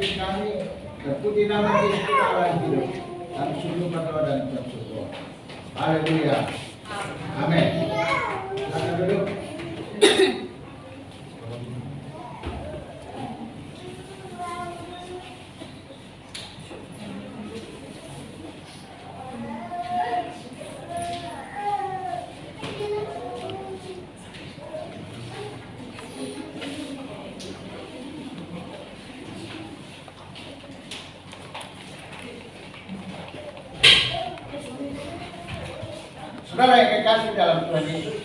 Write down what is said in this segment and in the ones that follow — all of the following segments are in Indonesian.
memimpin kami, terpuji nama Kristus Allah yang hidup, kami sungguh berdoa dan bersyukur. Haleluya. Amin. Silakan duduk. Saudara yang kekasih dalam Tuhan Yesus,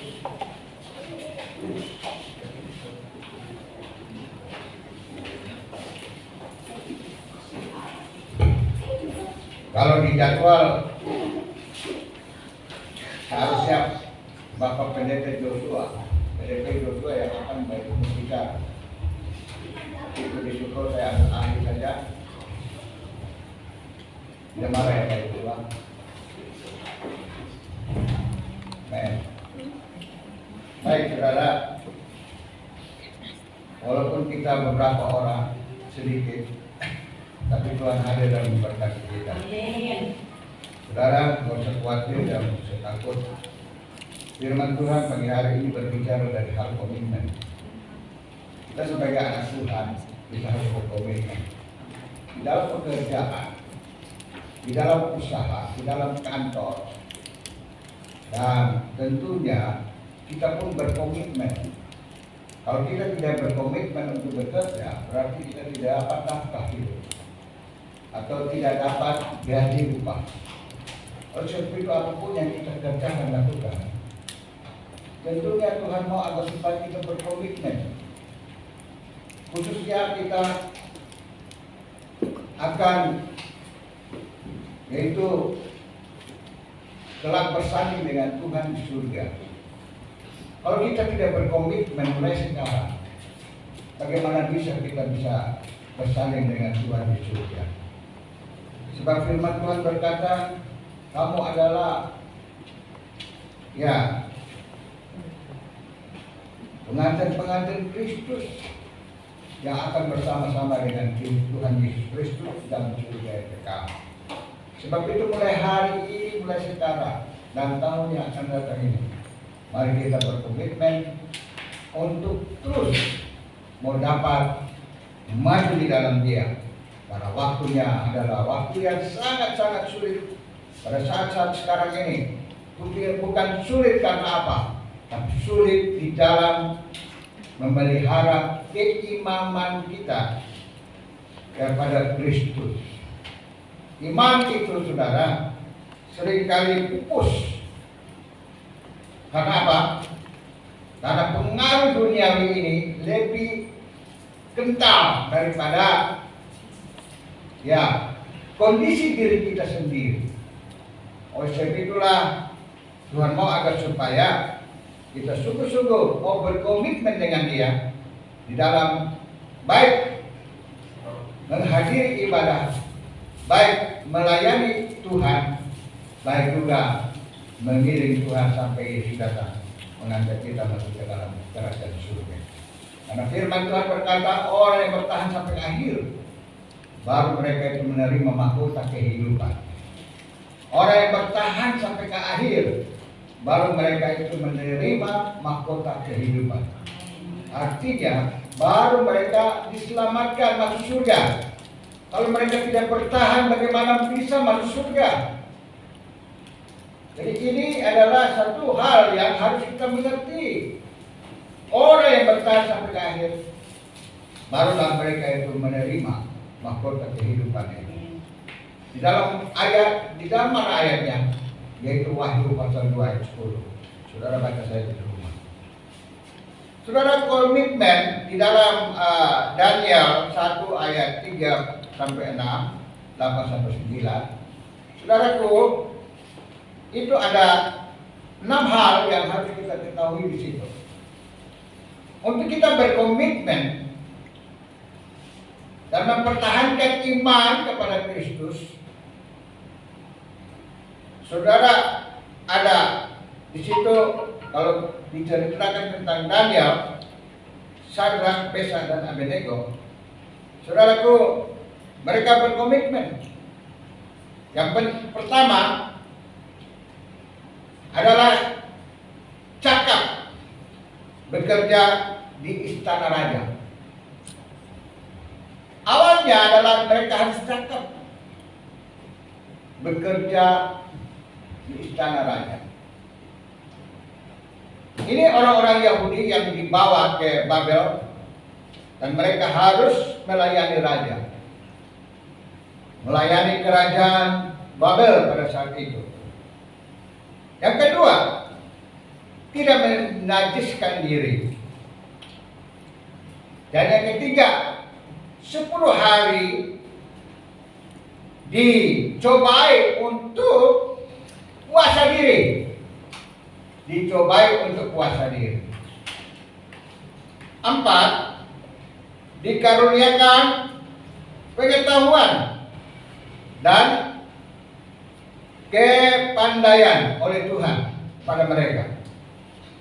kalau di jadwal harusnya Bapak Pendeta Joshua yang akan berbicara. Itu disyukur saya ambil ahli saja. Tidak marah ya Pak Ibu. Baik saudara, walaupun kita beberapa orang sedikit, tapi Tuhan hadir dan memberkati kita. Saudara, tidak usah khawatir dan tidak usah takut. Firman Tuhan pagi hari ini berbicara dari hal komitmen. Kita sebagai anak Tuhan, kita harus berkomitmen di dalam pekerjaan, di dalam usaha, di dalam kantor, dan tentunya kita pun berkomitmen. Kalau kita tidak berkomitmen untuk bekerja, berarti kita tidak dapat nafkah hidup atau tidak dapat gaji upah. Oleh sebab itu apapun yang kita kerjakan lakukan, tentunya Tuhan mau agar supaya kita berkomitmen. Khususnya kita akan yaitu kelak bersanding dengan Tuhan di surga. Kalau kita tidak berkomitmen mulai sekarang, bagaimana bisa kita bersanding dengan Tuhan di surga? Sebab firman Tuhan berkata, kamu adalah pengantin Kristus yang akan bersama-sama dengan Tuhan Yesus Kristus dalam surga yang kekal. Sebab itu mulai hari ini, mulai sekarang dan tahun yang akan datang ini, mari kita berkomitmen untuk terus mau dapat maju di dalam Dia. Karena waktunya adalah waktu yang sangat-sangat sulit pada saat-saat sekarang ini. Bukan sulit karena apa, tapi sulit di dalam memelihara keimaman kita kepada Kristus. Iman itu saudara seringkali pupus. Karena apa? Karena pengaruh duniawi ini lebih kental daripada kondisi diri kita sendiri. Oleh sebab itulah Tuhan mau agar supaya kita sungguh-sungguh mau berkomitmen dengan Dia di dalam baik menghadiri ibadah, baik melayani Tuhan, baik juga mengiring Tuhan sampai Yesus datang mengangkat kita masuk ke dalam kerajaan surga. Karena firman Tuhan berkata, orang yang bertahan sampai akhir, baru mereka itu menerima mahkota kehidupan. Orang yang bertahan sampai ke akhir, baru mereka itu menerima mahkota kehidupan. Artinya, baru mereka diselamatkan masuk surga. Kalau mereka tidak bertahan, bagaimana bisa masuk surga? Jadi ini adalah satu hal yang harus kita mengerti. Orang yang bertahan sampai akhir, barulah mereka itu menerima mahkota kehidupan ini. Di dalam mana ayatnya? Yaitu Wahyu pasal 2 ayat 10. Saudara baca saya di rumah. Saudara, komitmen di dalam Daniel 1 ayat 3 sampai 6, 8 sampai 9. Saudaraku, itu ada 6 hal yang harus kita ketahui di situ. Untuk kita berkomitmen dan mempertahankan iman kepada Kristus, saudara, ada di situ kalau diceritakan tentang Daniel, Sadrak, Mesak dan Abednego. Saudaraku, mereka berkomitmen. Yang pertama adalah cakap bekerja di Istana Raja. Awalnya adalah mereka harus cakap bekerja di Istana Raja. Ini orang-orang Yahudi yang dibawa ke Babel dan mereka harus melayani raja, melayani kerajaan Babel pada saat itu. Yang kedua, tidak menajiskan diri. Dan yang ketiga, 10 hari dicobai untuk puasa diri. Dicobai untuk puasa diri. 4, dikaruniakan pengetahuan dan kepandaian oleh Tuhan pada mereka,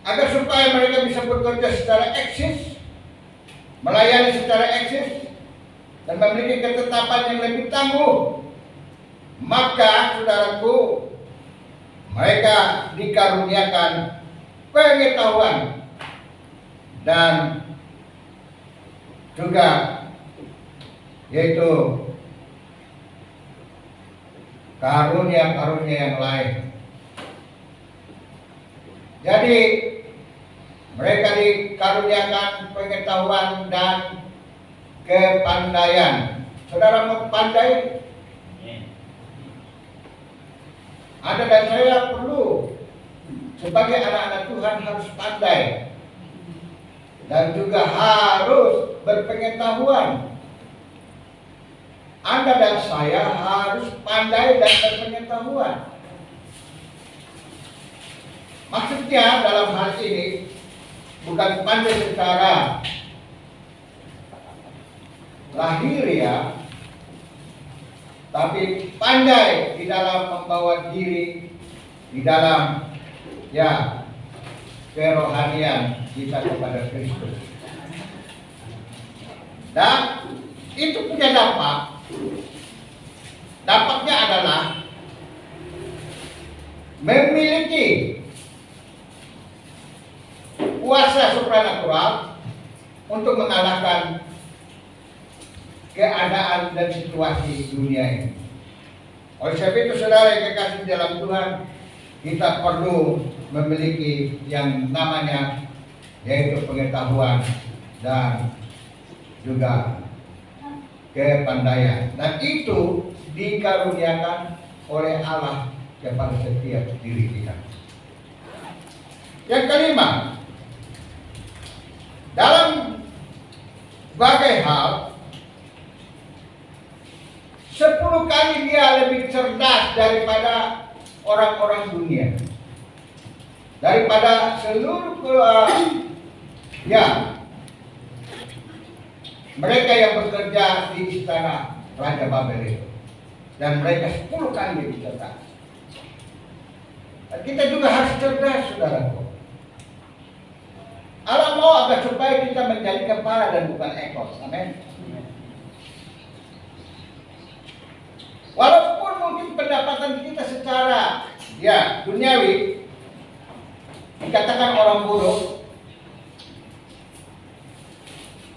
agar supaya mereka bisa bekerja secara eksis, melayani secara eksis, dan memiliki ketetapan yang lebih tangguh. Maka saudaraku, mereka dikaruniakan pengetahuan dan juga yaitu karunia-karunia yang lain. Jadi mereka dikaruniakan pengetahuan dan kepandaian. Saudara mau pandai? Anda dan saya perlu sebagai anak-anak Tuhan harus pandai dan juga harus berpengetahuan. Anda dan saya harus pandai dan berpengetahuan. Maksudnya dalam hal ini bukan pandai secara lahiriah, tapi pandai di dalam membawa diri di dalam kerohanian kita kepada Kristus. Dan itu punya dampak. Dampaknya adalah memiliki kuasa supranatural untuk mengalahkan keadaan dan situasi dunia ini. Oleh sebab itu saudara yang kekasih dalam Tuhan, kita perlu memiliki yang namanya yaitu pengetahuan dan juga kepandaian, dan itu dikaruniakan oleh Allah kepada setiap diri kita. Yang kelima, dalam berbagai hal 10 kali dia lebih cerdas daripada orang-orang dunia, daripada seluruh mereka yang bekerja di istana Raja Babel itu. Dan mereka 10 kali lebih cerdas. Dan kita juga harus cerdas, saudaraku. Allah mau agar supaya kita menjadi kepala dan bukan ekor. Amin. Walaupun mungkin pendapatan kita secara duniawi dikatakan orang bodoh,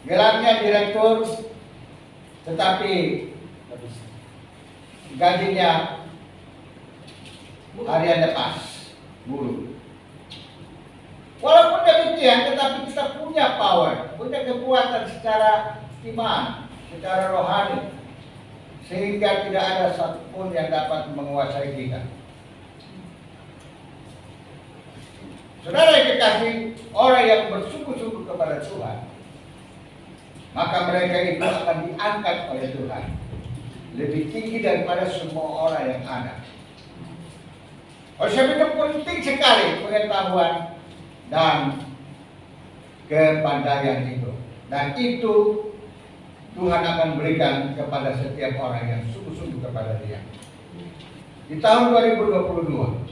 gelarnya direktur, tetapi gajinya harian lepas, buruh. Walaupun demikian, tetapi kita punya power, punya kekuatan secara iman, secara rohani, sehingga tidak ada satupun yang dapat menguasai kita. Saudara yang kekasih, orang yang bersungguh-sungguh kepada Tuhan, maka mereka itu akan diangkat oleh Tuhan lebih tinggi daripada semua orang yang ada. Oleh sebab itu penting sekali pengetahuan dan kepandaian itu. Dan itu Tuhan akan berikan kepada setiap orang yang sungguh-sungguh kepada Dia. Di tahun 2022,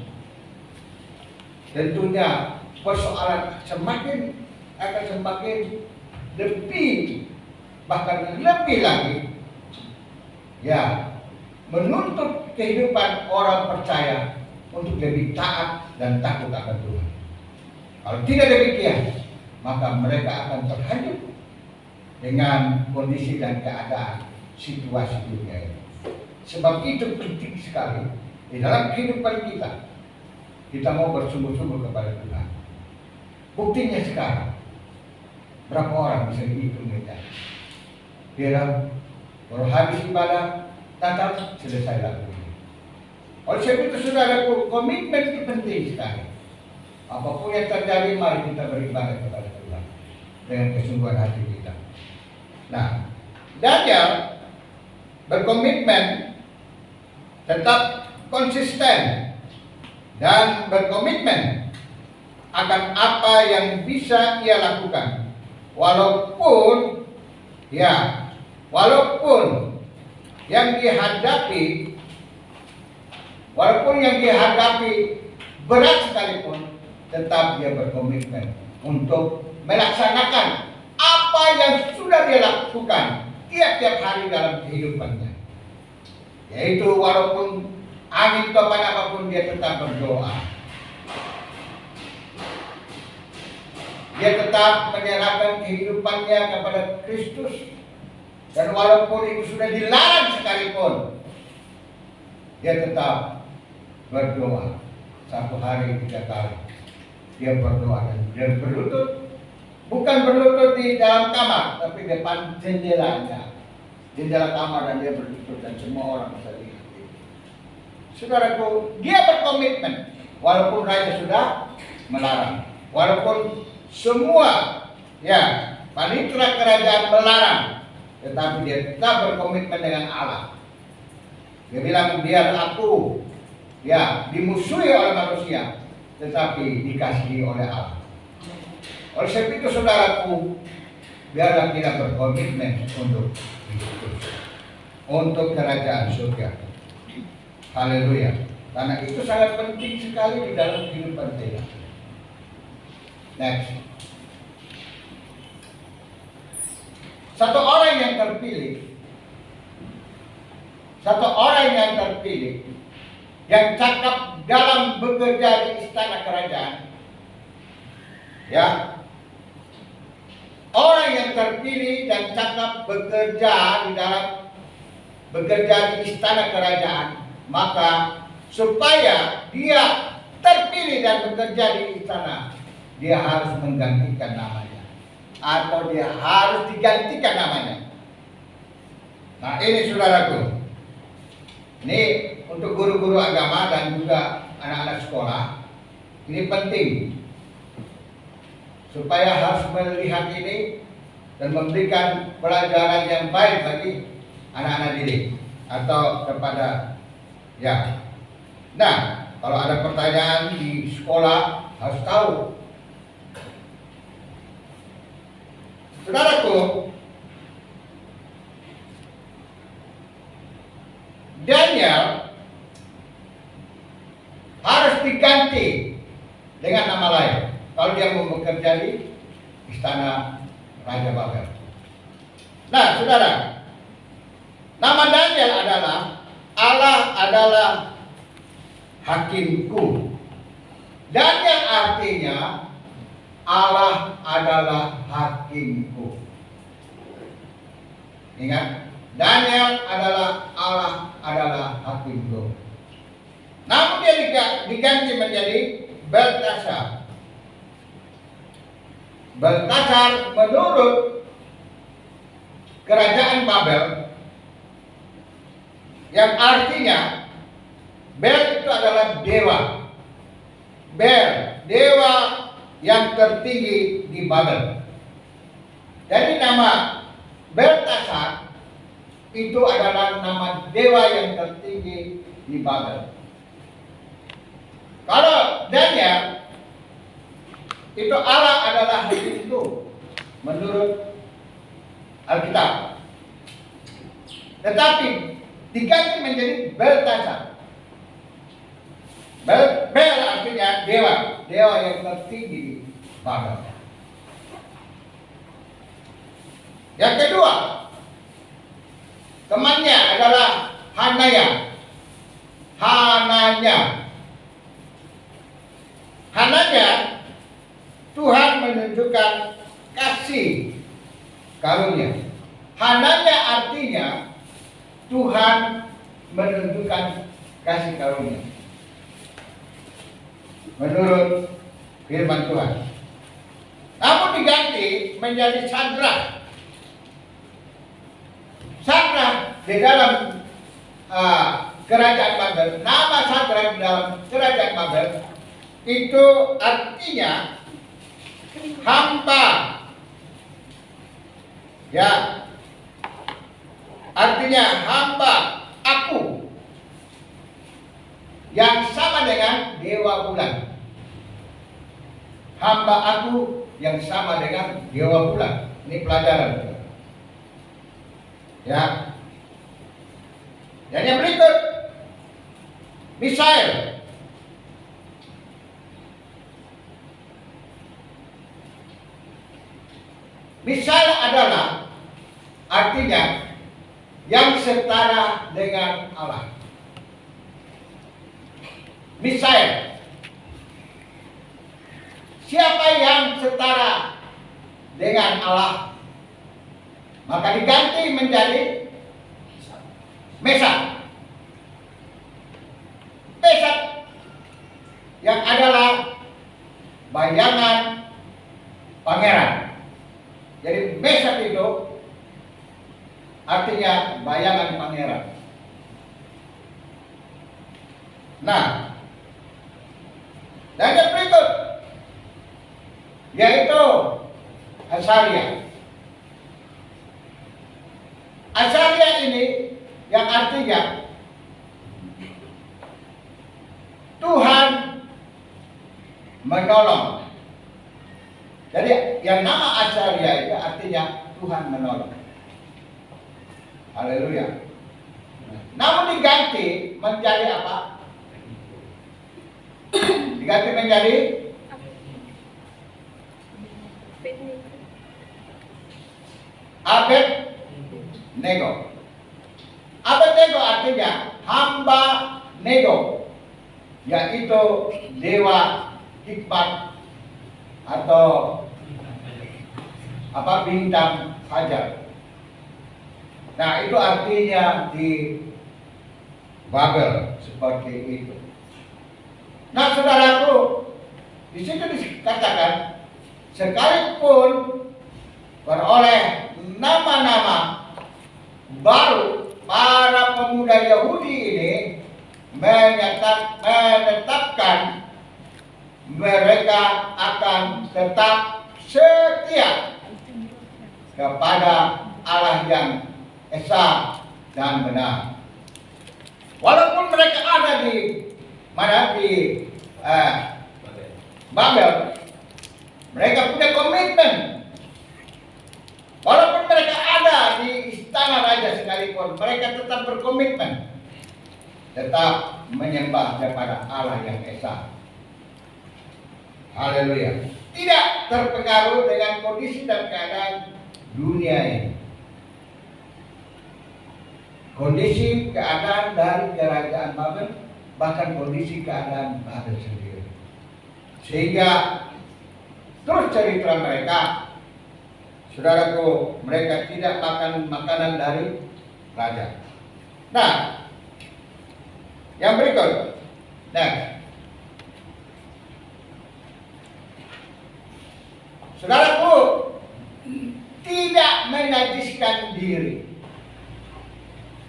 tentunya persoalan akan semakin lebih, bahkan lebih lagi ya menuntut kehidupan orang percaya untuk lebih taat dan takut akan Tuhan. Kalau tidak demikian, maka mereka akan terhanyut dengan kondisi dan keadaan situasi dunia ini. Sebab itu penting sekali di dalam kehidupan kita. Kita mau bersungguh-sungguh kepada Tuhan. Buktinya sekarang, berapa orang bisa dihitung mereka? Dia baru habis ibadah, Natal selesai lagu. Oleh sebab itu saudaraku, komitmen itu penting sekali. Apapun yang terjadi, mari kita beribadah kepada Tuhan dengan kesungguhan hati kita. Nah, Daniel berkomitmen tetap konsisten dan berkomitmen akan apa yang bisa ia lakukan, walaupun yang dihadapi berat sekalipun, tetap dia berkomitmen untuk melaksanakan apa yang sudah dia lakukan tiap-tiap hari dalam kehidupannya. Yaitu walaupun angin topan apapun, dia tetap berdoa. Dia tetap menyerahkan kehidupannya kepada Kristus. Dan walaupun itu sudah dilarang sekalipun, dia tetap berdoa. Satu hari 3 kali dia berdoa, dan dia berlutut. Bukan berlutut di dalam kamar, tapi depan jendelanya, jendela kamar, dan dia berlutut dan semua orang bisa lihat. Saudaraku, dia berkomitmen walaupun raja sudah melarang, walaupun semua panitera kerajaan melarang, tetapi dia tetap berkomitmen dengan Allah. Dia bilang, biar aku dimusuhi oleh manusia, tetapi dikasihi oleh Allah. Oleh sebab itu saudaraku, biarlah kita berkomitmen untuk hidup, untuk kerajaan surga. Haleluya. Karena itu sangat penting sekali di dalam kehidupan kita. Next. Satu orang yang terpilih, yang cakap dalam bekerja di istana kerajaan, orang yang terpilih dan cakap bekerja di istana kerajaan, maka supaya dia terpilih dan bekerja di istana, dia harus menggantikan namanya, atau dia harus digantikan namanya. Nah, ini saudaraku, ini untuk guru-guru agama dan juga anak-anak sekolah, ini penting supaya harus melihat ini dan memberikan pelajaran yang baik bagi anak-anak didik atau kepada Nah, kalau ada pertanyaan di sekolah harus tahu. Saudaraku, Daniel harus diganti dengan nama lain kalau dia mau bekerja di istana Raja Babel. Nah, saudara, nama Daniel adalah Allah adalah hakimku. Daniel artinya Allah adalah hakimku. Ingat, Daniel adalah Allah adalah hakimku. Namun dia diganti menjadi Beltasar. Beltasar menurut kerajaan Babel, yang artinya Bel itu adalah dewa. Bel, dewa yang tertinggi di Babel. Jadi nama Beltasar itu adalah nama dewa yang tertinggi di Babel. Kalau Daniel itu Allah adalah hakimku menurut Alkitab. Tetapi diganti menjadi Beltasar. Bel artinya dewa yang tertinggi di Babel. Yang kedua, Temannya adalah Hananya. Hananya, Tuhan menunjukkan kasih karunia. Hananya artinya Tuhan menunjukkan kasih karunia. Menurut firman Tuhan. Namun diganti menjadi Sadrak. Sadrak di dalam kerajaan Babel, nama Sadrak dalam kerajaan Babel itu artinya hamba. Ya, artinya hamba aku yang sama dengan dewa bulan. Hamba aku yang sama dengan dewa bulan. Ini pelajaran. Ya. Dan yang berikut, Misael. Misael adalah artinya yang setara dengan Allah. Misael. Siapa yang setara dengan Allah, maka diganti menjadi Mesak. Mesak yang adalah bayangan pangeran. Jadi Mesak itu artinya bayangan pangeran. Nah, dan yang berikut yaitu Azaria. Azaria ini yang artinya Tuhan menolong. Jadi yang nama Azaria itu artinya Tuhan menolong. Haleluya. Namun diganti menjadi apa? Diganti menjadi Abednego. Abednego artinya hamba nego, yaitu dewa hikmat atau bintang fajar. Nah, itu artinya di Babel seperti itu. Nah, saudaraku, di situ dikatakan sekalipun beroleh nama-nama baru, para pemuda Yahudi ini menetapkan mereka akan tetap setia kepada Allah yang esa dan benar. Walaupun mereka ada di Babel, mereka punya komitmen. Walaupun mereka ada di istana raja sekalipun, mereka tetap berkomitmen, tetap menyembah kepada Allah yang esa. Haleluya. Tidak terpengaruh dengan kondisi dan keadaan dunia ini. Kondisi keadaan dari kerajaan Babel, bahkan kondisi keadaan Babel sendiri. Sehingga terus cerita mereka, saudaraku, mereka tidak makan makanan dari raja. Nah, yang berikut, saudaraku, tidak menajiskan diri.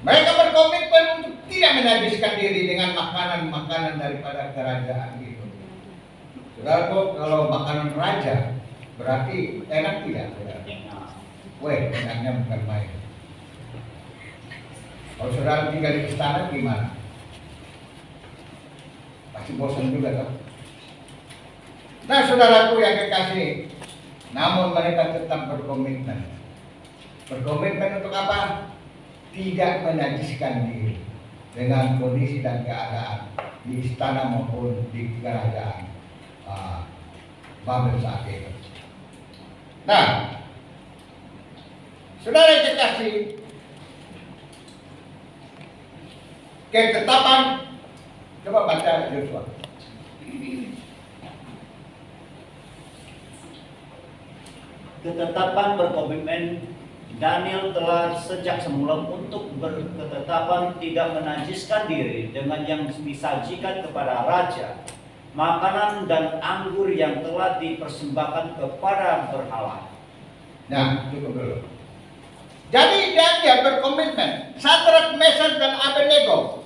Mereka berkomitmen untuk tidak menajiskan diri dengan makanan-makanan daripada kerajaan itu. Saudaraku, kalau makanan raja berarti enak tidak? Weh, enaknya bukan main. Kalau saudara tinggal di istana gimana? Pasti bosan juga kan? Nah, saudaraku yang kekasih, namun mereka tetap berkomitmen. Berkomitmen untuk apa? Tidak menajiskan diri dengan kondisi dan keadaan di istana maupun di kerajaan Babel saat itu. Nah, saudara yang kekasih, ketetapan. Coba baca Yosua. Ketetapan berkomitmen Daniel telah sejak semula untuk berketetapan tidak menajiskan diri dengan yang disajikan kepada raja, makanan dan anggur yang telah dipersembahkan kepada berhala. Nah, cukup dulu. Jadi Daniel berkomitmen, Sadrak, Mesak dan Abednego,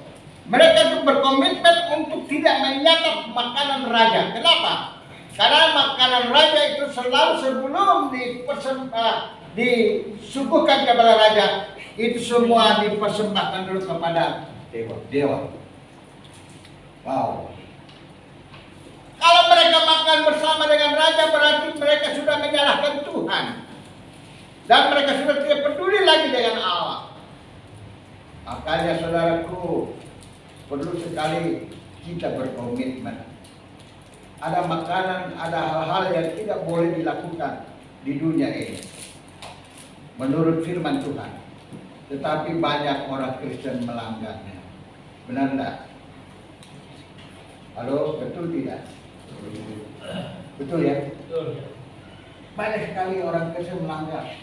mereka itu berkomitmen untuk tidak menyantap makanan raja. Kenapa? Karena makanan raja itu selalu sebelum disuguhkan kepada raja, itu semua dipersembahkan dulu kepada dewa. Wow. Kalau mereka makan bersama dengan raja, berarti mereka sudah menyalahkan Tuhan. Dan mereka sudah tidak peduli lagi dengan Allah. Makanya saudaraku, perlu sekali kita berkomitmen. Ada makanan, ada hal-hal yang tidak boleh dilakukan di dunia ini menurut firman Tuhan. Tetapi banyak orang Kristen melanggarnya. Benar enggak? Halo, betul tidak? Betul ya? Betul. Banyak sekali orang Kristen melanggar.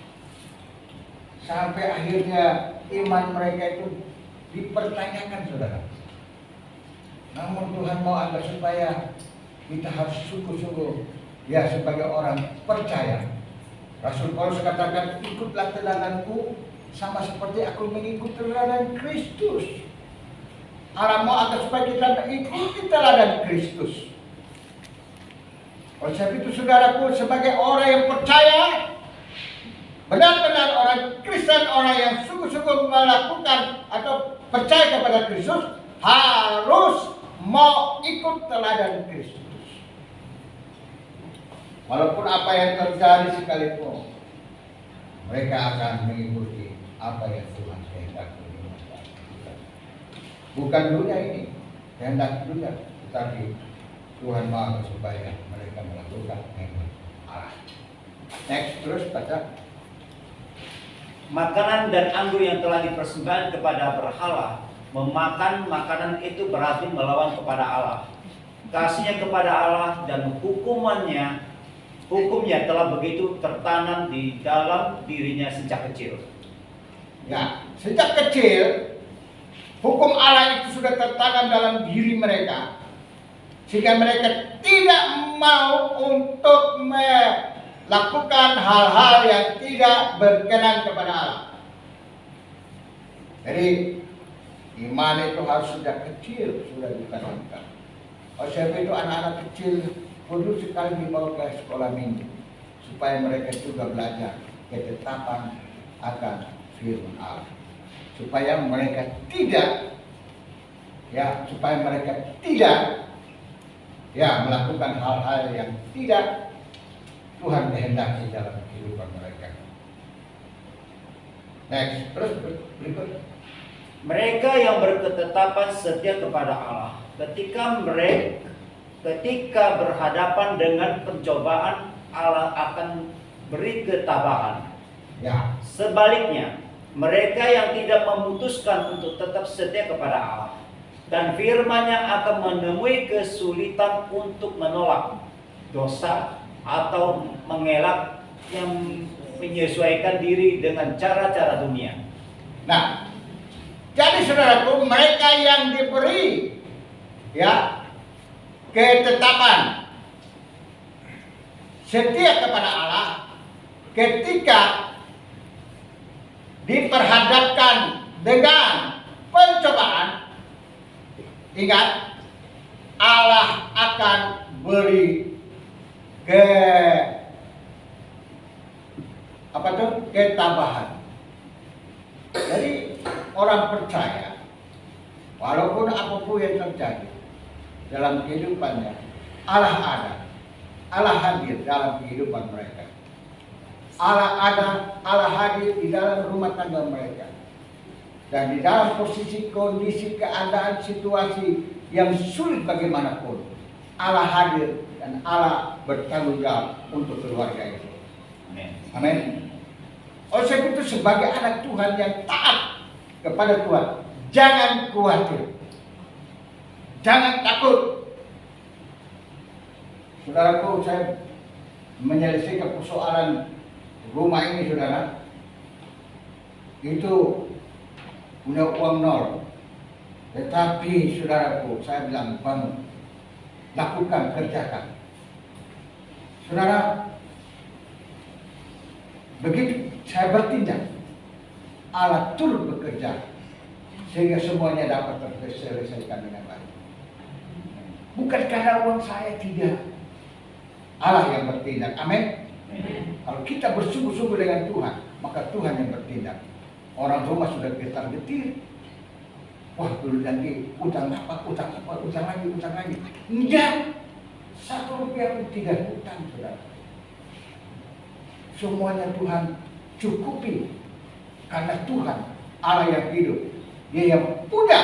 Sampai akhirnya iman mereka itu dipertanyakan, saudara. Namun Tuhan mau agar supaya kita harus sungguh-sungguh ya sebagai orang percaya. Rasul Paulus katakan, ikutlah teladanku sama seperti aku mengikuti teladan Kristus. Allah mau agar supaya kita ikuti teladan Kristus. Oleh sebab itu saudaraku, sebagai orang yang percaya, benar-benar orang Kristen, orang yang sungguh-sungguh melakukan atau percaya kepada Kristus, harus mau ikut teladan Kristus. Walaupun apa yang terjadi sekalipun, mereka akan mengikuti apa yang Tuhan kehendaki. Bukan dunia ini, kehendak dunia, tetapi Tuhan mau supaya mereka melakukan kehendak Allah. Next, terus baca. Makanan dan anggur yang telah dipersembahkan kepada berhala, memakan makanan itu berarti melawan kepada Allah. Kasihnya kepada Allah dan hukumnya telah begitu tertanam di dalam dirinya sejak kecil. Ya, sejak kecil hukum Allah itu sudah tertanam dalam diri mereka, sehingga mereka tidak mau untuk melakukan hal-hal yang tidak berkenan kepada Allah. Jadi iman itu harus sejak kecil sudah ditanamkan. Oleh sebab itu anak-anak kecil perlu sekali dibawa ke sekolah minggu supaya mereka juga belajar ketetapan akan firman Allah, supaya mereka tidak melakukan hal-hal yang tidak Tuhan kehendaki dalam kehidupan mereka. Next, terus berikut. Mereka yang berketetapan setia kepada Allah, ketika berhadapan dengan pencobaan, Allah akan beri ketabahan. Ya. Sebaliknya, mereka yang tidak memutuskan untuk tetap setia kepada Allah dan firman-Nya akan menemui kesulitan untuk menolak dosa atau mengelak yang menyesuaikan diri dengan cara-cara dunia. Nah, jadi saudaraku, mereka yang diberi ketetapan setia kepada Allah ketika diperhadapkan dengan pencobaan, ingat, Allah akan beri ketabahan. Jadi orang percaya, walaupun apapun yang terjadi dalam kehidupannya, Allah ada, Allah hadir dalam kehidupan mereka. Allah ada, Allah hadir di dalam rumah tangga mereka. Dan di dalam posisi, kondisi, keadaan, situasi yang sulit bagaimanapun, Allah hadir dan Allah bertanggung jawab untuk keluarga itu. Amin. Oleh sebab itu sebagai anak Tuhan yang taat kepada Tuhan, jangan khawatir, jangan takut. Saudaraku, saya menyelesaikan persoalan rumah ini, saudara, itu punya uang nol. Tetapi saudaraku, saya bilang bangun, lakukan, kerjakan. Saudara, begitu saya bertindak, Allah turut bekerja sehingga semuanya dapat terselesaikan dengan baik. Bukan karena uang saya, tidak. Allah yang bertindak. Amin. Kalau kita bersungguh-sungguh dengan Tuhan, maka Tuhan yang bertindak. Orang rumah sudah getar-getir. Wah, dulu nanti utang apa, utang lagi. Enggak. 1 rupiah pun tidak utang, saudara. Semuanya Tuhan cukupi. Karena Tuhan, Allah yang hidup. Dia yang punya.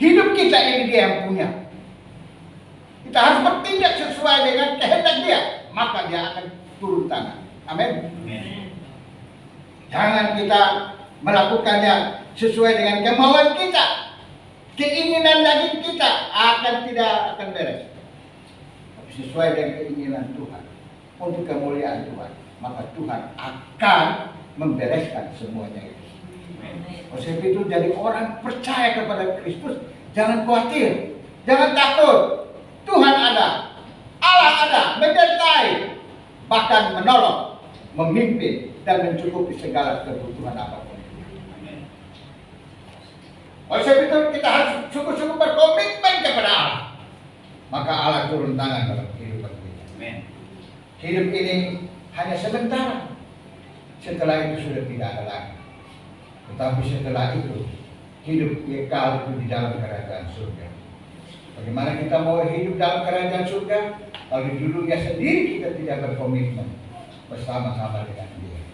Hidup kita ini dia yang punya. Kita harus bertindak sesuai dengan kehendak dia, maka dia akan turun tangan. Amin. Jangan kita melakukannya sesuai dengan kemauan kita, keinginan daging kita tidak akan beres. Tapi sesuai dengan keinginan Tuhan, untuk kemuliaan Tuhan, maka Tuhan akan membereskan semuanya itu. Oleh sebab itu, jadi orang percaya kepada Kristus, jangan khawatir, jangan takut. Tuhan ada, Allah ada, menyertai, bahkan menolong, memimpin, dan mencukupi segala kebutuhan apapun. Oleh sebab itu kita harus sungguh-sungguh berkomitmen kepada Allah. Maka Allah turun tangan dalam kehidupan kita. Hidup ini hanya sebentar. Setelah itu sudah tidak ada lagi. Tetapi setelah itu, hidup kekal itu di dalam kerajaan surga. Bagaimana kita mau hidup dalam kerajaan surga kalau di dunia sendiri kita tidak berkomitmen bersama-sama dengan Dia?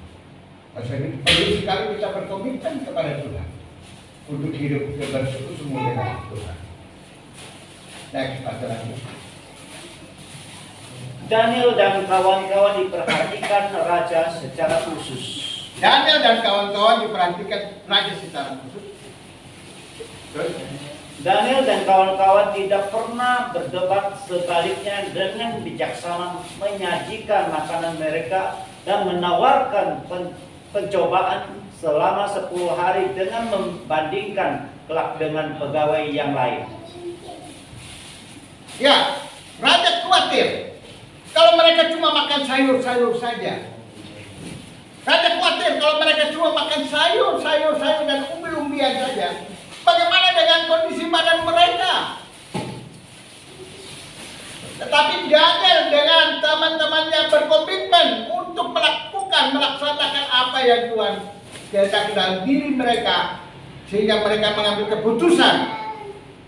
Perlu sekali kita berkomitmen kepada Tuhan untuk hidup bersungguh-sungguh dengan Tuhan. Next, pastor lagi. Daniel dan kawan-kawan diperhatikan raja secara khusus. Daniel dan kawan-kawan diperhatikan raja secara khusus. Terus? Daniel dan kawan-kawan tidak pernah berdebat, sebaliknya dengan bijaksana menyajikan makanan mereka dan menawarkan pencobaan selama 10 hari dengan membandingkan kelak dengan pegawai yang lain. Ya, raja khawatir kalau mereka cuma makan sayur-sayur saja. Raja khawatir kalau mereka cuma makan sayur dan umbi-umbian saja. Bagaimana dengan kondisi badan mereka? Tetapi Daniel dengan teman-temannya berkomitmen untuk melaksanakan apa yang Tuhan kehendaki dalam diri mereka, sehingga mereka mengambil keputusan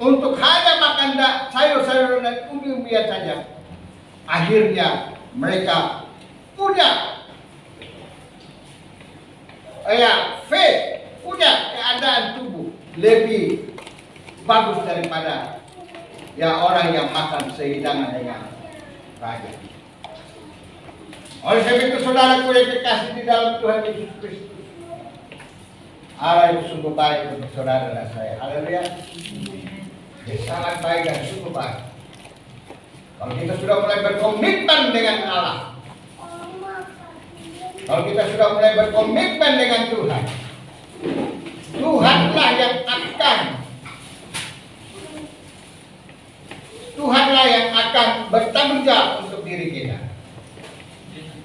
untuk hanya makan sayur-sayur dan umbi-umbian saja. Akhirnya mereka punya faith, punya keadaan tubuh lebih bagus daripada orang yang makan sehidangan dengan raja. Oleh sebab itu, saudaraku yang dikasihi di dalam Tuhan Yesus Kristus, Allah itu sungguh baik untuk saudara dan saya. Haleluya. Dia sangat baik dan sungguh baik. Kalau kita sudah mulai berkomitmen dengan Allah, kalau kita sudah mulai berkomitmen dengan Tuhan, Tuhanlah yang akan bertanggung jawab untuk diri kita.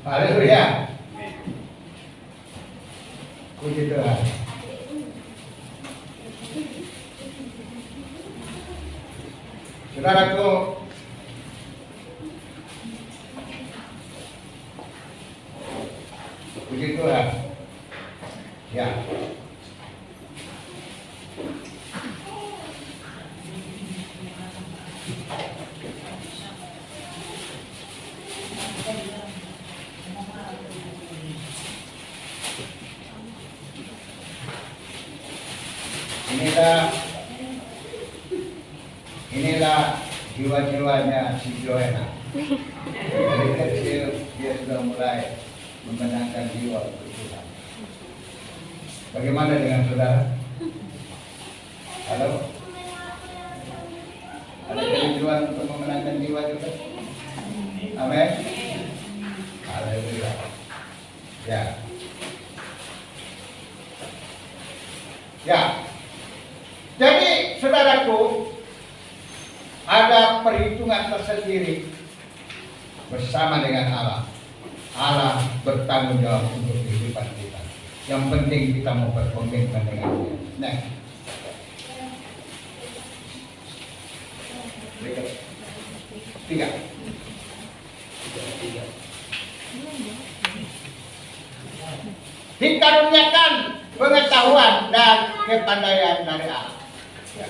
Haleluya. Puji Tuhan. Saudaraku, puji Tuhan. Ya. Inilah jiwa-jiwanya si Joanna. Dari kecil dia sudah mulai memenangkan jiwa untuk Tuhan. Bagaimana dengan saudara? Halo? Ada kerinduan untuk memenangkan jiwa juga? Amin. Haleluya. Ya. Ya. Jadi, saudaraku, ada perhitungan tersendiri bersama dengan Allah. Allah bertanggung jawab untuk kehidupan kita. Yang penting kita mau berkomitmen dengan Dia. Nah, tiga. Dikaruniakan pengetahuan dan kepandaian dari Allah. Ya,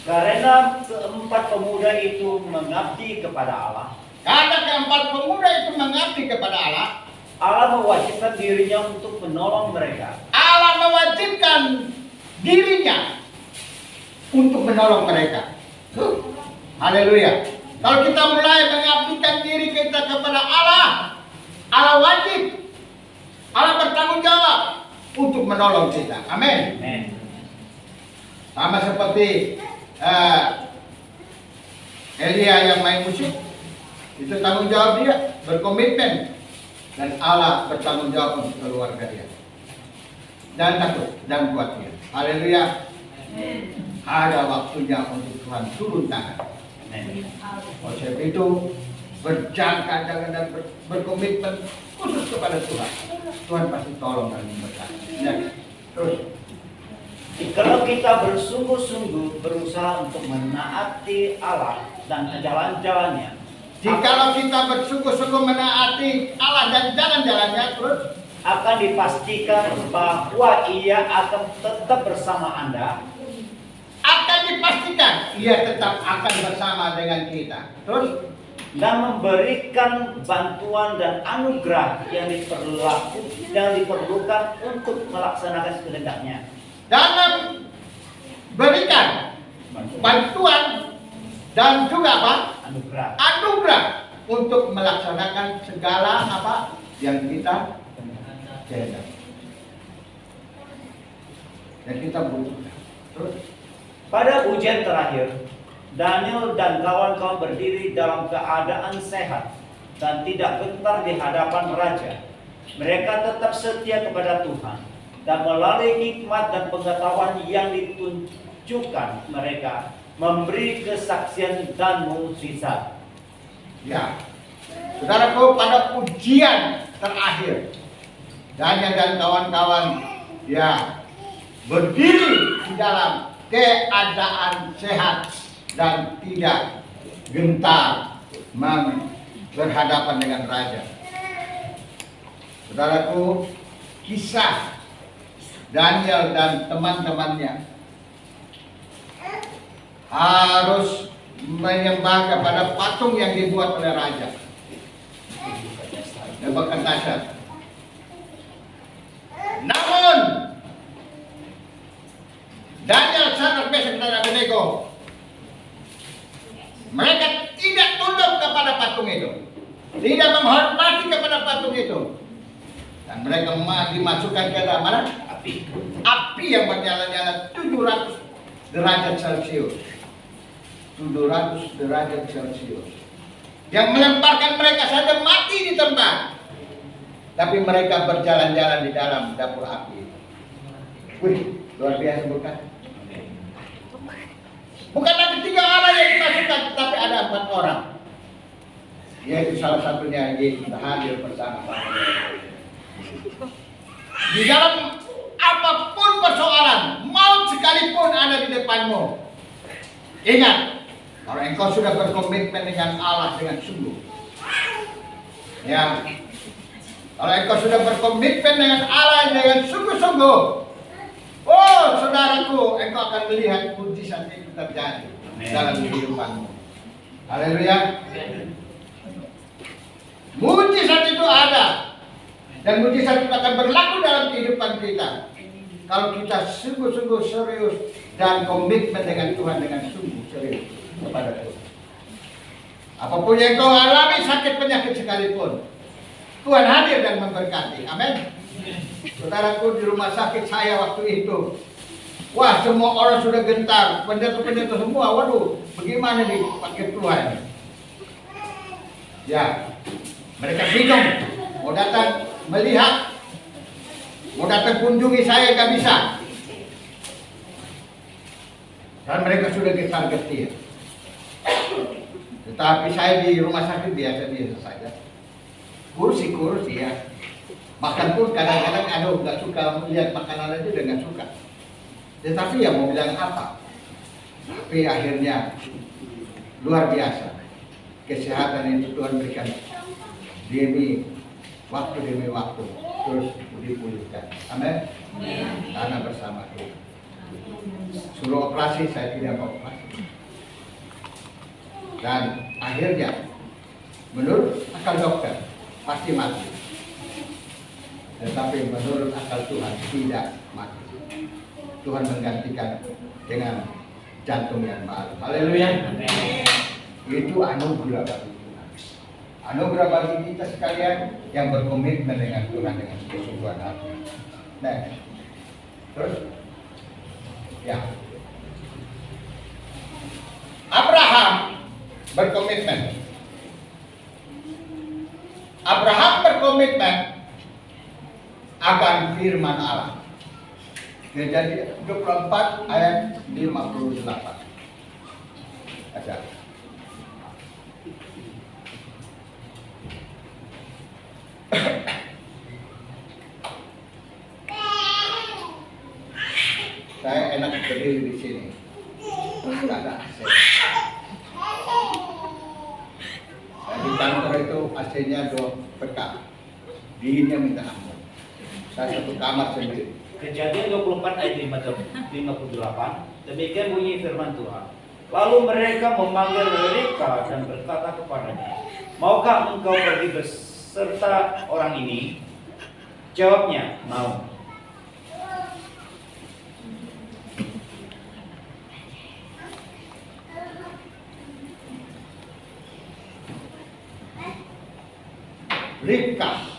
Karena keempat pemuda itu mengabdi kepada Allah, karena keempat pemuda itu mengabdi kepada Allah, Allah mewajibkan dirinya untuk menolong mereka. Allah mewajibkan dirinya untuk menolong mereka. Haleluya. Kalau kita mulai mengabdikan diri kita kepada Allah, Allah wajib, Allah bertanggung jawab untuk menolong kita. Amin. Amen. Sama seperti Elia yang main musik, itu tanggung jawab dia, berkomitmen, dan Allah bertanggung jawab untuk keluarga dia. Dan takut dan kuat dia. Haleluya. Ada waktunya untuk Tuhan turun tangan. Oleh sebab itu berjangka-jangka dan berkomitmen khusus kepada Tuhan. Tuhan pasti tolong dan memberkati. Next. Terus. Kalau kita bersungguh-sungguh berusaha untuk menaati Allah dan jalan-jalannya, Jikalau kita bersungguh-sungguh menaati Allah dan jalan-jalannya, terus akan dipastikan bahwa Ia akan tetap bersama Anda akan dipastikan Ia tetap akan bersama dengan kita. Terus dan memberikan bantuan dan anugerah yang diperlukan untuk melaksanakan kehendaknya. dan memberikan bantuan dan juga apa? Anugerah. Anugerah untuk melaksanakan segala apa yang kita kehendaki. Dan kita butuhkan. Terus Pada ujian terakhir, Daniel dan kawan-kawan berdiri dalam keadaan sehat dan tidak gentar di hadapan raja. Mereka tetap setia kepada Tuhan dan melalui hikmat dan pengetahuan yang ditunjukkan mereka memberi kesaksian dan mukjizat. ya, saudaraku, pada ujian terakhir, Daniel dan kawan-kawan ya berdiri di dalam keadaan sehat dan tidak gentar berhadapan dengan raja. Saudaraku, kisah Daniel dan teman-temannya harus menyembah kepada patung yang dibuat oleh raja Nebukadnezar. Namun Daniel, Sadrak, Mesak dan Abednego, mereka tidak tunduk kepada patung itu, tidak menghormati kepada patung itu, dan mereka dimasukkan ke dalam mana? Api yang bernyala-nyala 700 derajat Celcius. 700 derajat Celcius yang melemparkan mereka saja mati di tempat, tapi mereka berjalan-jalan di dalam dapur api. Wih, luar biasa bukan? Bukan ada 3 orang yang dimasukkan, tapi ada 4 orang, yaitu salah satunya Yesus hadir bersama. Di dalam apapun persoalan, maut sekalipun ada di depanmu, ingat, kalau engkau sudah berkomitmen dengan Allah dengan sungguh, ya, kalau engkau sudah berkomitmen dengan Allah dengan sungguh-sungguh, oh saudaraku, engkau akan melihat mujizat itu terjadi dalam kehidupanmu. Haleluya. Mujizat itu ada, dan mujizat itu akan berlaku dalam kehidupan kita kalau kita sungguh-sungguh serius dan komitmen dengan Tuhan dengan sungguh serius kepada Tuhan. Apapun yang kau alami, sakit penyakit sekalipun, Tuhan hadir dan memberkati. Amin. Saudaraku, di rumah sakit saya waktu itu, Wah, semua orang sudah gentar, pendeta-pendeta semua, waduh, bagaimana nih pakai Tuhan? Ya, mereka bingung, mau datang melihat, mau datang kunjungi saya nggak bisa. Dan mereka sudah gentar-getir. Tetapi saya di rumah sakit biasa-biasa saja. Kursi-kursi ya. Makan pun kadang-kadang aduh nggak suka melihat makanan aja udah nggak suka. Tetapi ya mau bilang apa? Tapi akhirnya luar biasa kesehatan itu Tuhan berikan demi waktu terus dipulihkan. Amin. Karena bersama Tuhan. Suruh operasi saya tidak mau operasi. Dan akhirnya menurut akal dokter pasti mati. Tetapi menurut akal Tuhan tidak mati. Tuhan menggantikan dengan jantung yang baru. Haleluya. Itu anugerah bagi Tuhan. Anugerah bagi kita sekalian yang berkomitmen dengan Tuhan dengan kesungguhan hati. Nah, terus, ya, Abraham berkomitmen. Abraham berkomitmen akan firman Allah. Kejadian 24 ayat 58. Baca. Saya enak berdiri di sini. Tidak ada AC. Di kantor itu AC-nya 2 pekan. Dinginnya minta ampun. Saya satu kamar sendiri. Kejadian 24 ayat 58. Demikian bunyi firman Tuhan. Lalu mereka memanggil Rebeka dan berkata kepadanya, maukah engkau pergi beserta orang ini? Jawabnya, mau. Ribka.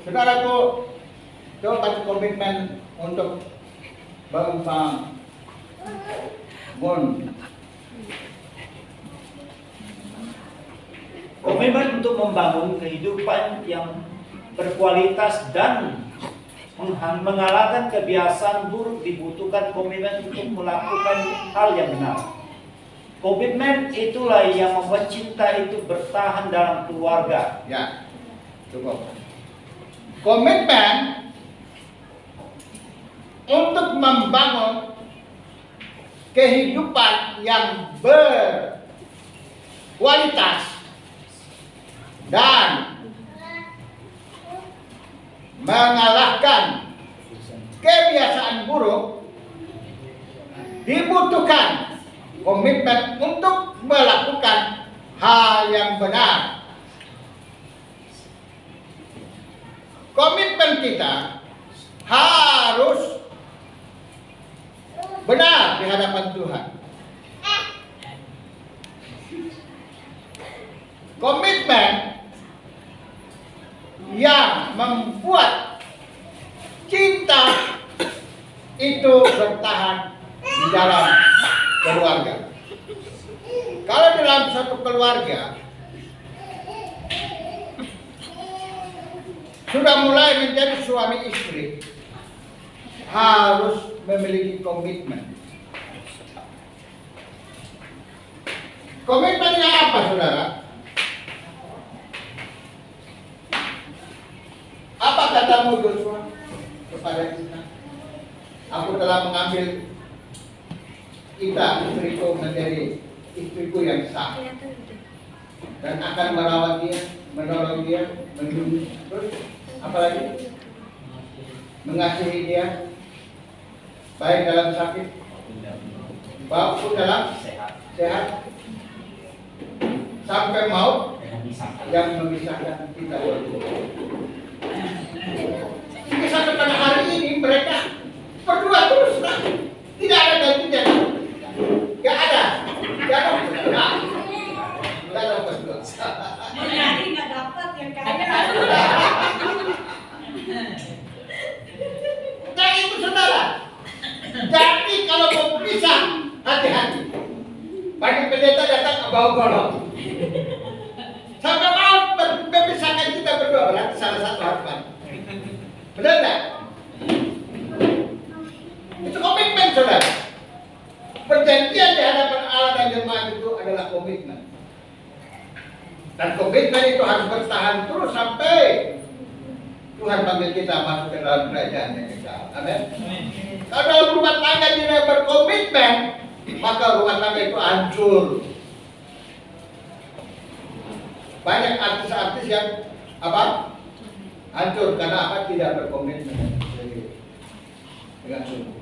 Saudaraku, coba komitmen untuk membangun Komitmen untuk membangun kehidupan yang berkualitas dan mengalahkan kebiasaan buruk dibutuhkan komitmen untuk melakukan hal yang benar. Komitmen itulah yang membuat cinta itu bertahan dalam keluarga. Ya, cukup. Komitmen untuk membangun kehidupan yang berkualitas dan mengalahkan kebiasaan buruk dibutuhkan komitmen untuk melakukan hal yang benar. Komitmen kita harus benar di hadapan Tuhan. Komitmen yang membuat cinta itu bertahan di dalam keluarga. Kalau dalam satu keluarga sudah mulai menjadi suami istri, harus memiliki komitmen. Komitmennya apa, saudara? Apa katamu, Joshua, kepada kita? Aku telah mengambil kita, istriku, menjadi istriku yang sah, dan akan merawat dia, menolong dia, melindungi. Terus apa lagi? Mengasihi dia, baik dalam sakit maupun dalam sehat, sampai maut yang memisahkan kita berdua. Sampai pada hari ini mereka berdua terus, tidak ada gantinya, nggak ada berdua. Jadi nggak dapat yang kaya. bau golok. Sampai mau memisahkan kita berdua, berarti salah satu harapan. Benar nggak? Itu komitmen, saudara. Perjanjian di hadapan Allah dan jemaat itu adalah komitmen. Dan komitmen itu harus bertahan terus sampai Tuhan panggil kita masuk ke dalam kerajaan yang kekal. Amin. Kalau rumah tangga tidak berkomitmen, maka rumah tangga itu hancur. Banyak artis-artis yang hancur karena tidak berkomitmen dengan sungguh.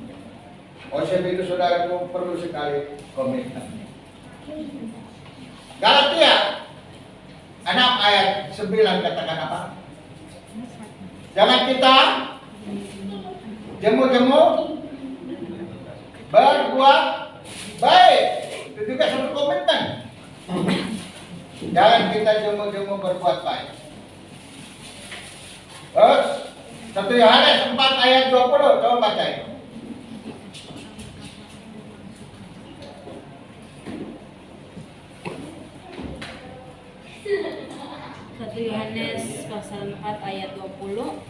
Oleh sebab itu saudaraku perlu sekali komitmen. Galatia 6 ayat 9 katakan apa? Jangan kita jemu-jemu berbuat baik. Itu juga satu komitmen. Jangan kita jemu-jemu berbuat baik. Terus 1 Yohanes 4 ayat 20, coba baca itu. 1 Yohanes pasal 4 ayat 20.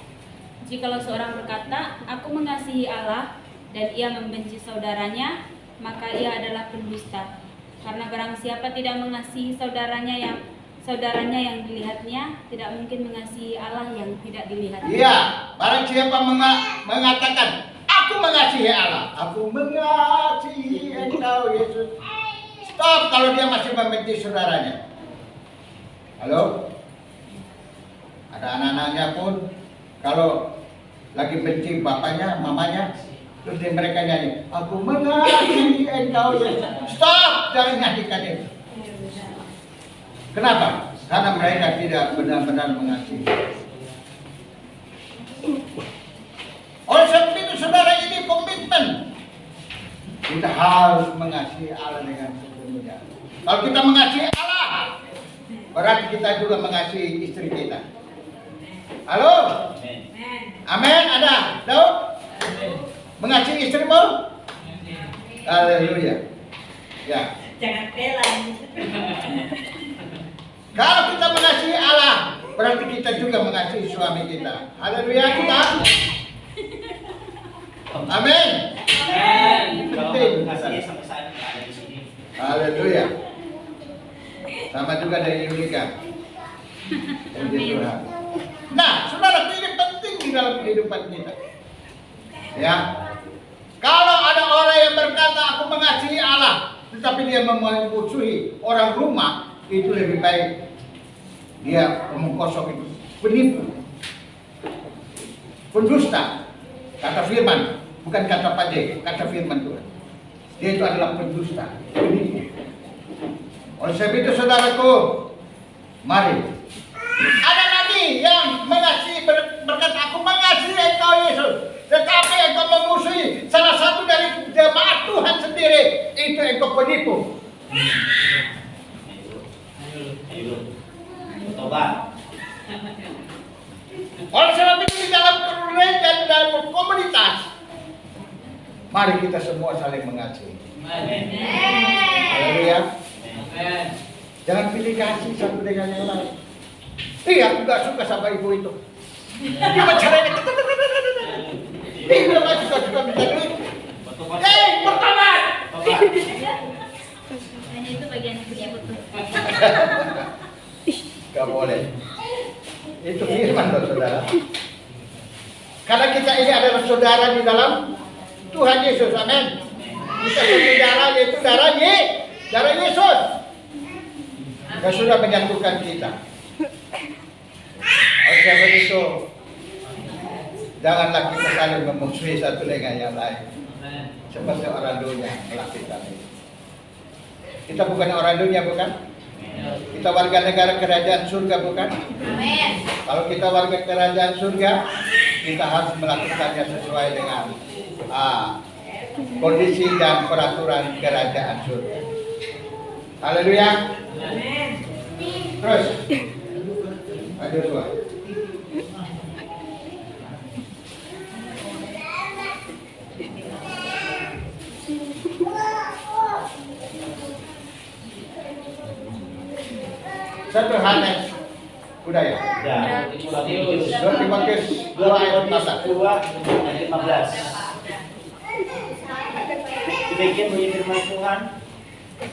Jikalau seorang berkata, aku mengasihi Allah, dan ia membenci saudaranya, maka ia adalah pendusta. Karena barang siapa tidak mengasihi saudaranya yang dilihatnya, tidak mungkin mengasihi Allah yang tidak dilihatnya. Iya, barang siapa mengatakan, aku mengasihi Allah, aku mengasihi Engkau Yesus. Stop kalau dia masih membenci saudaranya. Halo? Ada anak-anaknya pun kalau lagi benci bapaknya, mamanya, terus mereka nyanyi, aku mengasihi Engkau Yesus. Stop, jangan nyanyikan itu. Kenapa? Karena mereka tidak benar-benar mengasihi. Oleh sebab itu saudara, ini komitmen. Kita harus mengasihi Allah dengan sepenuhnya. Kalau kita mengasihi Allah, berarti kita juga mengasihi istri kita. Halo? Amin. Ada? Tahu? Mengasihi istrimu? Haleluya. Ya. Jangan pelan. Kalau kita mengasihi Allah, berarti kita juga mengasihi suami kita. Haleluya kita. Amin. Kalau Penting. kasihnya sampai saat ini ada di sini. Haleluya. Sama juga dari Yulika. Puji Tuhan. Nah, saudara, ini penting di dalam kehidupan kita. Ya. Kalau ada orang yang berkata aku mengasihi Allah, tetapi dia memusuhi orang rumah, itu lebih baik dia omong kosong itu, penipu, pendusta. Kata firman, bukan kata Pak J, kata firman Tuhan. Dia itu adalah pendusta, penipu. Oleh sebab itu saudaraku, mari. Ada lagi yang mengasihi, berkata aku mengasihi Engkau Yesus, tetapi engkau memusuhi salah satu dari jemaat Tuhan sendiri, itu engkau penipu. Ayo, tobat. Oleh sebab itu di dalam gereja, di dalam komunitas, mari kita semua saling mengasihi. Haleluya. Jangan pilih kasih satu dengan yang lain. Aku gak suka sama ibu itu. Gimana caranya? Dia gak suka minta duit. Bertobat! Hanya itu bagian yang punya betul. Gak boleh. Itu firman loh saudara. Karena kita ini adalah saudara di dalam Tuhan Yesus. Amin. Kita saudara yaitu darah Yesus yang sudah menyatukan kita. Oleh sebab itu, janganlah kita saling memusuhi satu dengan yang lain, seperti orang dunia melakukan itu. Kita bukan orang dunia, bukan? Kita warga negara kerajaan surga, bukan? Amin. Kalau kita warga kerajaan surga, kita harus melakukannya sesuai dengan kondisi dan peraturan kerajaan surga. Haleluya. Terus, ayo Tuhan. Yohanes udah ya. Ya. 2 Timotius 2 ayat 14. 2 ayat 15. Demikian bunyi firman Tuhan.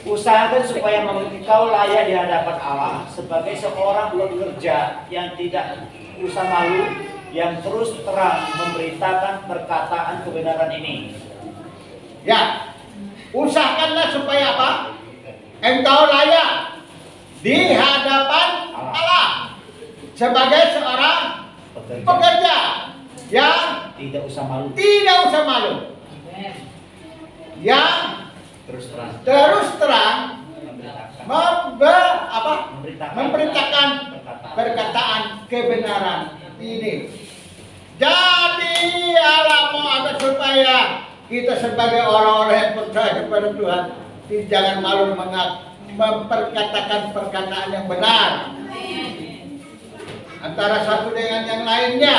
Usahakan supaya engkau layak di hadapan Allah sebagai seorang pekerja yang tidak usah malu, yang terus terang memberitakan perkataan kebenaran ini. Ya, usahakanlah supaya apa? Engkau layak di hadapan Allah sebagai seorang pekerja yang Tidak usah malu, tidak usah malu, yang terus terang memberitakan perkataan kebenaran ini. Jadi Allah mau agar supaya kita sebagai orang-orang yang percaya kepada Tuhan jangan malu memperkatakan perkataan yang benar antara satu dengan yang lainnya.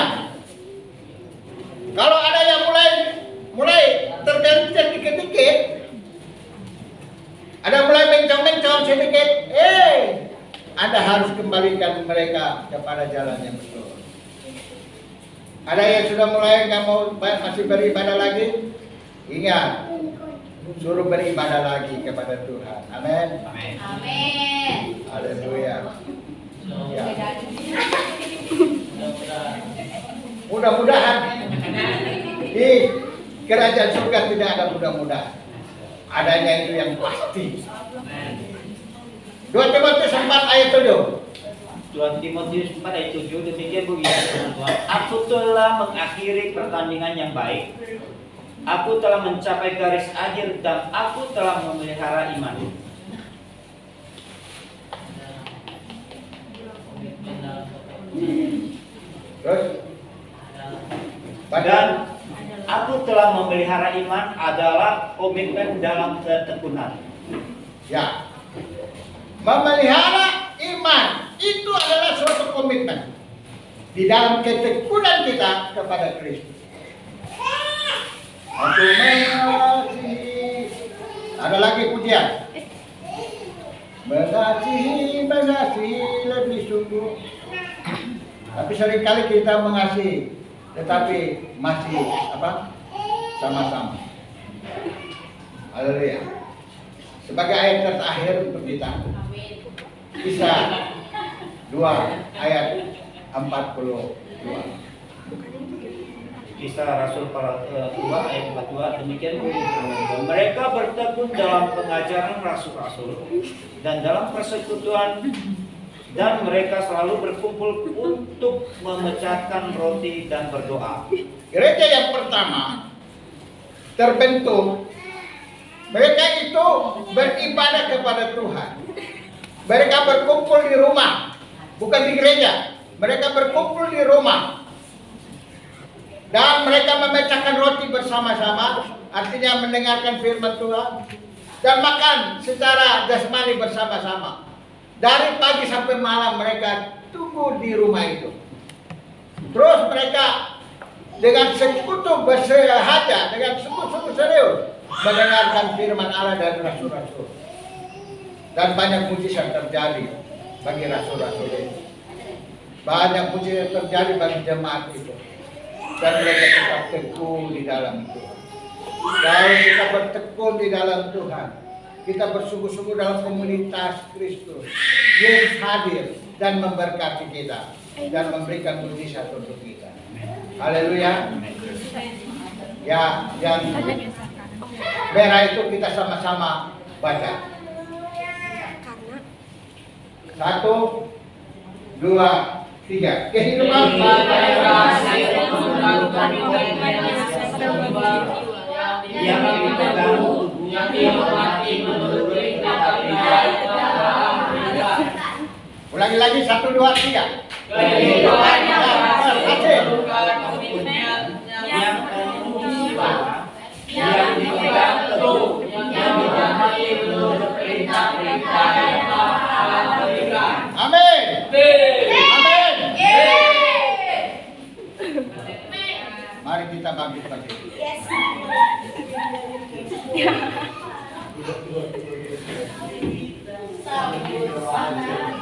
Kalau ada yang mulai tergelincir dikit-dikit, ada mulai mencong-mencong sedikit, Anda harus kembalikan mereka kepada jalan yang betul. Ada yang sudah mulai nggak mau masih beribadah lagi, ingat, suruh beribadah lagi kepada Tuhan. Amin. Amin. Haleluya. Ya. Mudah-mudahan di kerajaan surga tidak ada mudah-mudahan. Adanya itu yang pasti. 2 Timotius 4 ayat 7. 2 Timotius 4 ayat 7 demikian bunyi firman Tuhan. Aku telah mengakhiri pertandingan yang baik. Aku telah mencapai garis akhir dan aku telah memelihara iman. Terus Dan aku telah memelihara iman adalah komitmen dalam ketekunan. ya, memelihara iman itu adalah suatu komitmen di dalam ketekunan kita kepada Kristus. Aku mengasihi. Ada lagi pujian. Mengasihi lebih sungguh. Tapi seringkali kita mengasihi, tetapi masih apa? Sama-sama. Haleluya. Sebagai ayat terakhir untuk kita. Kisah 2 ayat 42. Kisah Rasul para 2 ayat 42 demikian bunyi firman Tuhan. Mereka bertekun dalam pengajaran rasul-rasul dan dalam persekutuan, dan mereka selalu berkumpul untuk memecahkan roti dan berdoa. Gereja yang pertama terbentuk, mereka itu beribadah kepada Tuhan. Mereka berkumpul di rumah, bukan di gereja. Mereka berkumpul di rumah. Dan mereka memecahkan roti bersama-sama, artinya mendengarkan firman Tuhan. Dan makan secara jasmani bersama-sama. Dari pagi sampai malam mereka tunggu di rumah itu. Terus mereka dengan sekutu bersahaja, dengan sungguh-sungguh serius mendengarkan firman Allah dari rasul-rasul. Dan banyak mujizat terjadi bagi rasul-rasul itu. Banyak mujizat terjadi bagi jemaat itu. Dan mereka tetap tekun di dalam Tuhan. Kalau kita bertekun di dalam Tuhan, kita bersungguh-sungguh dalam komunitas Kristus, Yesus hadir dan memberkati kita dan memberikan mujizat untuk kita. Haleluya. Ya, yang merah itu kita sama-sama baca. 1, 2, 3. Kehidupan Yang dipegang ulangi lagi 1, 2, 3. Kehidupan yang yang dipegang teguh, yang dihormati menurut perintah-perintah yang Allah berikan. Amin. Amin. Mari kita bangkit berdiri. Amen.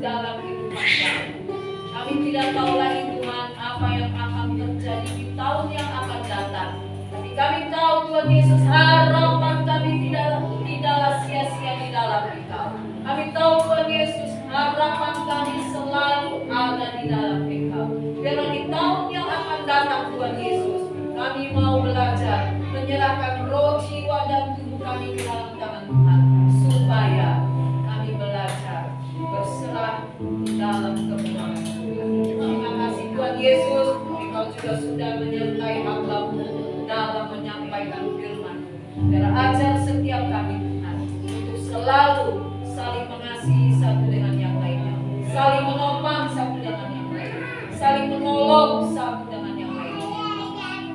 dalam kehidupan kami. Kami tidak tahu lagi Tuhan apa yang akan terjadi di tahun yang akan datang. Tapi kami tahu Tuhan Yesus, harapan kami tidaklah sia-sia di dalam Engkau. Kami tahu Tuhan Yesus, harapan kami selalu ada di dalam Engkau. Biar di tahun yang akan datang Tuhan Yesus, kami mau belajar menyerahkan roh, jiwa, dan tubuh kami ke dalam tangan Tuhan, supaya kami belajar berserah di dalam kebenaran Tuhan. Terima kasih Tuhan Yesus, Engkau juga sudah menyertai hamba-Mu dalam menyampaikan firman. Biar ajar setiap kami Tuhan untuk selalu saling mengasihi satu dengan yang lainnya, saling menopang satu dengan yang lain, saling menolong satu dengan yang lainnya,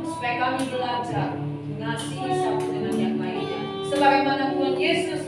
supaya kami belajar mengasihi satu dengan yang lainnya sebagaimana Tuhan Yesus